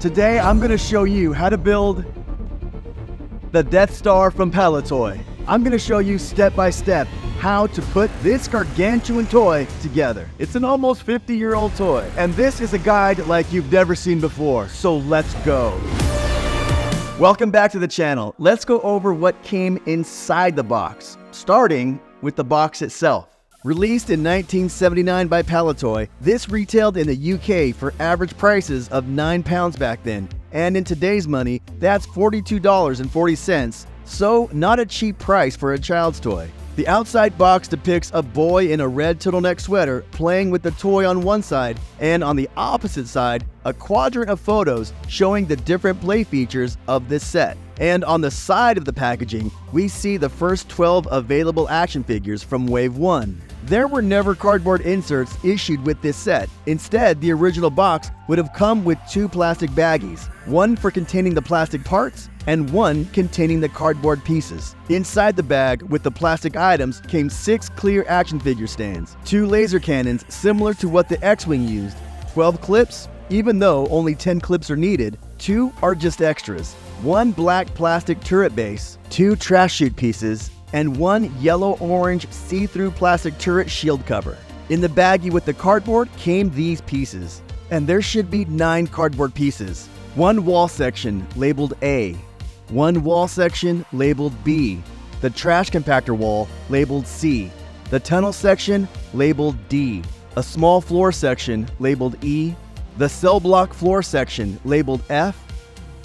Today I'm going to show you how to build the Death Star from Palitoy. I'm going to show you step by step how to put this gargantuan toy together. It's an almost 50-year-old toy, and this is a guide like you've never seen before, so let's go. Welcome back to the channel. Let's go over what came inside the box, starting with the box itself. Released in 1979 by Palitoy, this retailed in the UK for average prices of £9 back then, and in today's money, that's $42.40, so not a cheap price for a child's toy. The outside box depicts a boy in a red turtleneck sweater playing with the toy on one side, and on the opposite side, a quadrant of photos showing the different play features of this set. And on the side of the packaging, we see the first 12 available action figures from Wave 1. There were never cardboard inserts issued with this set. Instead, the original box would have come with two plastic baggies, one for containing the plastic parts and one containing the cardboard pieces. Inside the bag with the plastic items came 6 clear action figure stands, 2 laser cannons similar to what the X-Wing used, 12 clips, even though only 10 clips are needed, 2 are just extras, 1 black plastic turret base, 2 trash chute pieces, and 1 yellow-orange see-through plastic turret shield cover. In the baggie with the cardboard came these pieces, and there should be 9 cardboard pieces. 1 wall section labeled A, 1 wall section labeled B, the trash compactor wall labeled C, the tunnel section labeled D, a small floor section labeled E, the cell block floor section labeled F,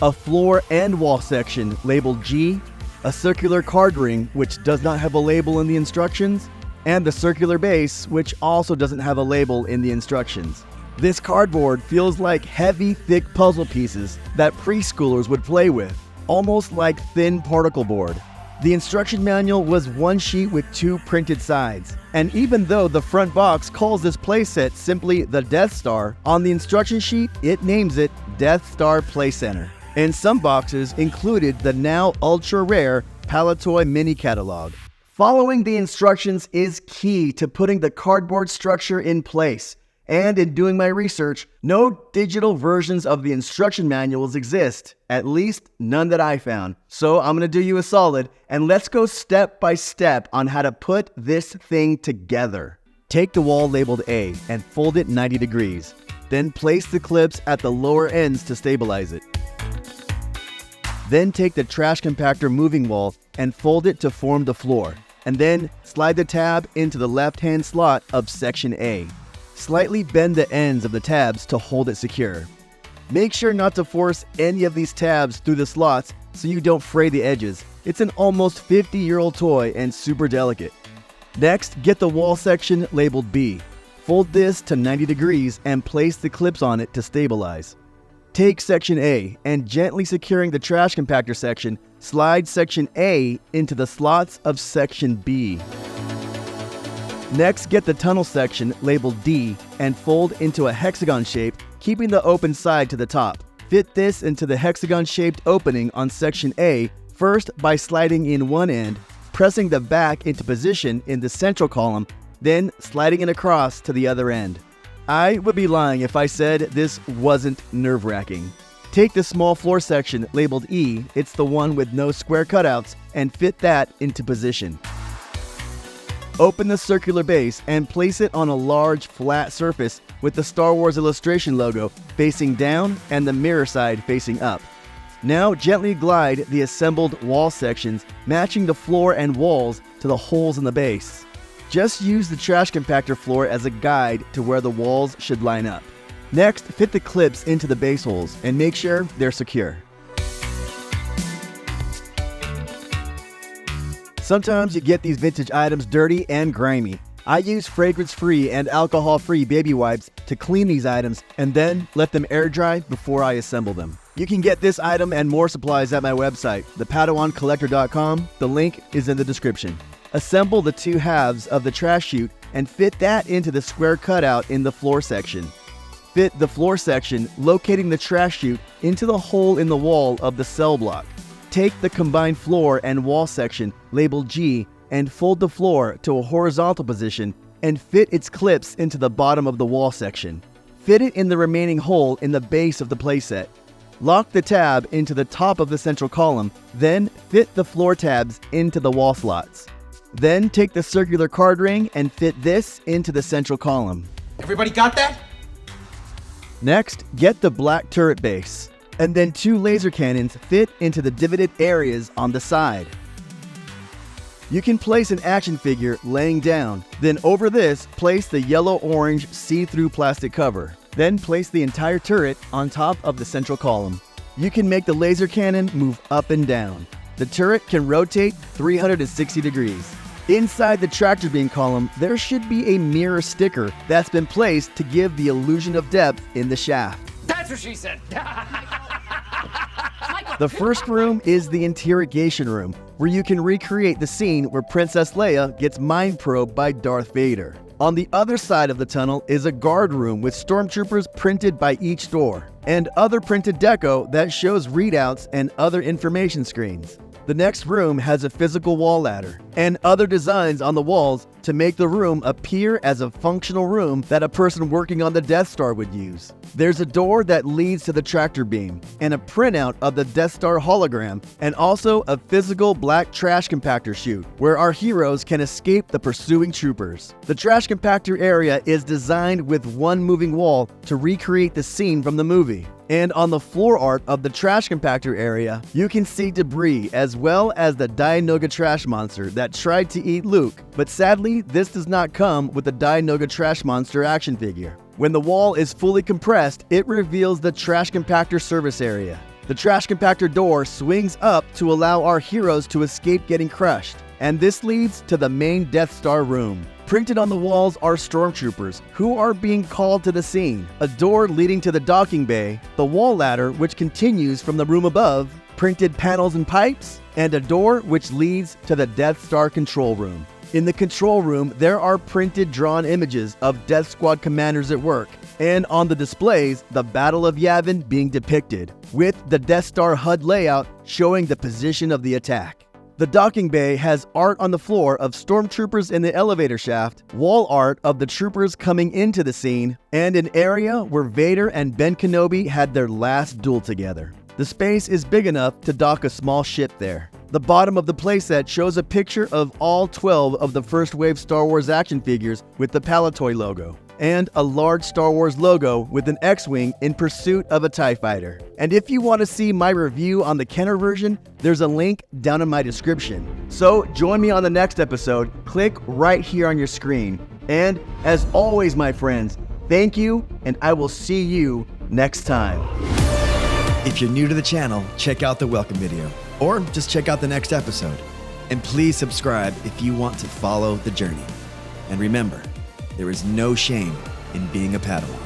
a floor and wall section labeled G, a circular card ring which does not have a label in the instructions, and the circular base which also doesn't have a label in the instructions. This cardboard feels like heavy, thick puzzle pieces that preschoolers would play with, almost like thin particle board. The instruction manual was 1 sheet with 2 printed sides, and even though the front box calls this playset simply the Death Star, on the instruction sheet it names it Death Star Play Center. And some boxes included the now ultra-rare Palitoy mini catalog. Following the instructions is key to putting the cardboard structure in place. And in doing my research, no digital versions of the instruction manuals exist, at least none that I found. So I'm gonna do you a solid, and let's go step by step on how to put this thing together. Take the wall labeled A and fold it 90 degrees. Then place the clips at the lower ends to stabilize it. Then take the trash compactor moving wall and fold it to form the floor, and then slide the tab into the left-hand slot of section A. Slightly bend the ends of the tabs to hold it secure. Make sure not to force any of these tabs through the slots so you don't fray the edges. It's an almost 50-year-old toy and super delicate. Next, get the wall section labeled B. Fold this to 90 degrees and place the clips on it to stabilize. Take section A and gently securing the trash compactor section, slide section A into the slots of section B. Next, get the tunnel section labeled D and fold into a hexagon shape, keeping the open side to the top. Fit this into the hexagon-shaped opening on section A, first by sliding in one end, pressing the back into position in the central column, then sliding it across to the other end. I would be lying if I said this wasn't nerve-wracking. Take the small floor section labeled E, it's the one with no square cutouts, and fit that into position. Open the circular base and place it on a large flat surface with the Star Wars illustration logo facing down and the mirror side facing up. Now gently glide the assembled wall sections, matching the floor and walls to the holes in the base. Just use the trash compactor floor as a guide to where the walls should line up. Next, fit the clips into the base holes and make sure they're secure. Sometimes you get these vintage items dirty and grimy. I use fragrance-free and alcohol-free baby wipes to clean these items and then let them air dry before I assemble them. You can get this item and more supplies at my website, thepadawancollector.com. The link is in the description. Assemble the 2 halves of the trash chute and fit that into the square cutout in the floor section. Fit the floor section, locating the trash chute into the hole in the wall of the cell block. Take the combined floor and wall section, labeled G, and fold the floor to a horizontal position and fit its clips into the bottom of the wall section. Fit it in the remaining hole in the base of the playset. Lock the tab into the top of the central column, then fit the floor tabs into the wall slots. Then take the circular card ring and fit this into the central column. Everybody got that? Next, get the black turret base, and then 2 laser cannons fit into the divoted areas on the side. You can place an action figure laying down, then over this, place the yellow-orange see-through plastic cover. Then place the entire turret on top of the central column. You can make the laser cannon move up and down. The turret can rotate 360 degrees. Inside the tractor beam column, there should be a mirror sticker that's been placed to give the illusion of depth in the shaft. That's what she said. The first room is the interrogation room, where you can recreate the scene where Princess Leia gets mind probed by Darth Vader. On the other side of the tunnel is a guard room with stormtroopers printed by each door, and other printed deco that shows readouts and other information screens. The next room has a physical wall ladder and other designs on the walls to make the room appear as a functional room that a person working on the Death Star would use. There's a door that leads to the tractor beam and a printout of the Death Star hologram, and also a physical black trash compactor chute where our heroes can escape the pursuing troopers. The trash compactor area is designed with one moving wall to recreate the scene from the movie. And on the floor art of the trash compactor area, you can see debris as well as the Dianoga trash monster that tried to eat Luke, but sadly this does not come with the Dianoga trash monster action figure. When the wall is fully compressed, it reveals the trash compactor service area. The trash compactor door swings up to allow our heroes to escape getting crushed, and this leads to the main Death Star room. Printed on the walls are stormtroopers who are being called to the scene, a door leading to the docking bay, the wall ladder which continues from the room above, printed panels and pipes, and a door which leads to the Death Star control room. In the control room, there are printed drawn images of Death Squad commanders at work, and on the displays, the Battle of Yavin being depicted, with the Death Star HUD layout showing the position of the attack. The docking bay has art on the floor of stormtroopers in the elevator shaft, wall art of the troopers coming into the scene, and an area where Vader and Ben Kenobi had their last duel together. The space is big enough to dock a small ship there. The bottom of the playset shows a picture of all 12 of the first wave Star Wars action figures with the Palitoy logo, and a large Star Wars logo with an X-Wing in pursuit of a TIE fighter. And if you want to see my review on the Kenner version, there's a link down in my description. So join me on the next episode, click right here on your screen. And as always, my friends, thank you, and I will see you next time. If you're new to the channel, check out the welcome video, or just check out the next episode. And please subscribe if you want to follow the journey. And remember, there is no shame in being a Padawan.